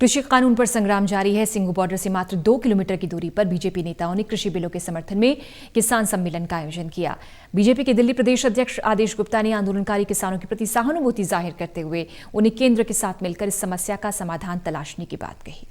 कृषि कानून पर संग्राम जारी है। सिंघू बॉर्डर से मात्र 2 किलोमीटर की दूरी पर बीजेपी नेताओं ने कृषि बिलों के समर्थन में किसान सम्मेलन का आयोजन किया। बीजेपी के दिल्ली प्रदेश अध्यक्ष आदेश गुप्ता ने आंदोलनकारी किसानों के प्रति सहानुभूति जाहिर करते हुए उन्हें केंद्र के साथ मिलकर इस समस्या का समाधान तलाशने की बात कही।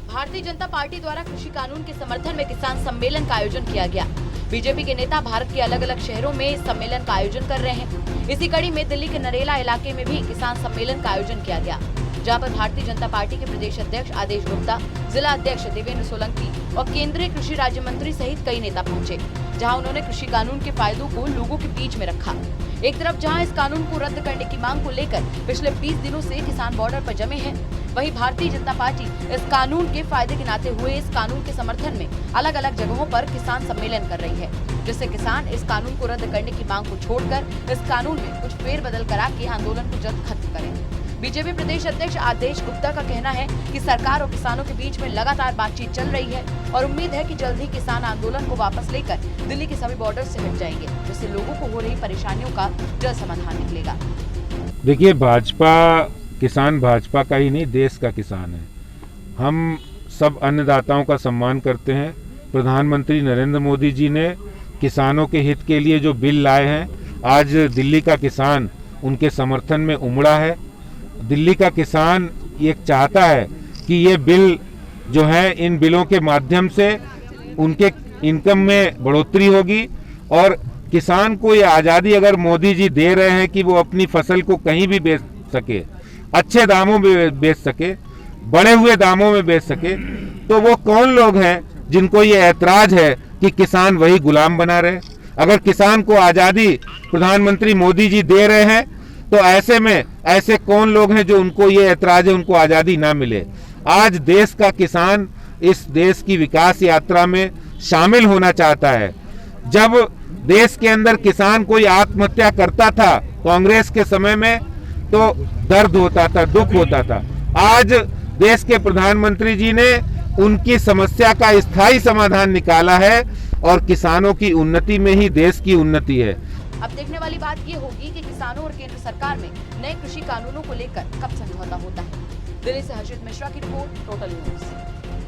भारतीय जनता पार्टी द्वारा कृषि कानून के समर्थन में किसान सम्मेलन का आयोजन किया गया। बीजेपी के नेता भारत के अलग अलग शहरों में इस सम्मेलन का आयोजन कर रहे हैं। इसी कड़ी में दिल्ली के नरेला इलाके में भी किसान सम्मेलन का आयोजन किया गया, जहां पर भारतीय जनता पार्टी के प्रदेश अध्यक्ष आदेश गुप्ता, जिला अध्यक्ष देवेंद्र सोलंकी और केंद्रीय कृषि राज्य मंत्री सहित कई नेता पहुंचे, जहां उन्होंने कृषि कानून के फायदों को लोगों के बीच में रखा। एक तरफ जहां इस कानून को रद्द करने की मांग को लेकर पिछले 20 दिनों से किसान बॉर्डर पर जमे हैं, वहीं भारतीय जनता पार्टी इस कानून के फायदे गिनाते हुए इस कानून के समर्थन में अलग अलग जगहों पर किसान सम्मेलन कर रही है, जिससे किसान इस कानून को रद्द करने की मांग को छोड़कर इस कानून में कुछ फेरबदल करा के आंदोलन को जल्द खत्म करें। बीजेपी प्रदेश अध्यक्ष आदेश गुप्ता का कहना है कि सरकार और किसानों के बीच में लगातार बातचीत चल रही है और उम्मीद है कि जल्द ही किसान आंदोलन को वापस लेकर दिल्ली के सभी बॉर्डर से हट जाएंगे, जिससे लोगों को हो रही परेशानियों का जल्द समाधान निकलेगा। देखिए, किसान भाजपा का ही नहीं, देश का किसान है। हम सब अन्नदाताओं का सम्मान करते हैं। प्रधानमंत्री नरेंद्र मोदी जी ने किसानों के हित के लिए जो बिल लाए हैं, आज दिल्ली का किसान उनके समर्थन में उमड़ा है। दिल्ली का किसान ये चाहता है कि ये बिल जो है, इन बिलों के माध्यम से उनके इनकम में बढ़ोतरी होगी और किसान को ये आज़ादी अगर मोदी जी दे रहे हैं कि वो अपनी फसल को कहीं भी बेच सके, अच्छे दामों में बेच सके, बढ़े हुए दामों में बेच सके, तो वो कौन लोग हैं जिनको ये ऐतराज है कि किसान वही गुलाम बना रहे। अगर किसान को आज़ादी प्रधानमंत्री मोदी जी दे रहे हैं तो ऐसे में ऐसे कौन लोग हैं जो उनको ये ऐतराज है उनको आज़ादी ना मिले। आज देश का किसान इस देश की विकास यात्रा में शामिल होना चाहता है। जब देश के अंदर किसान कोई आत्महत्या करता था कांग्रेस के समय में, तो दर्द होता था, दुख होता था। आज देश के प्रधानमंत्री जी ने उनकी समस्या का स्थायी समाधान निकाला है और किसानों की उन्नति में ही देश की उन्नति है। अब देखने वाली बात ये होगी कि किसानों और केंद्र सरकार में नए कृषि कानूनों को लेकर कब समझौता होता है। दिल्ली से हर्षित मिश्रा की रिपोर्ट, टोटल न्यूज।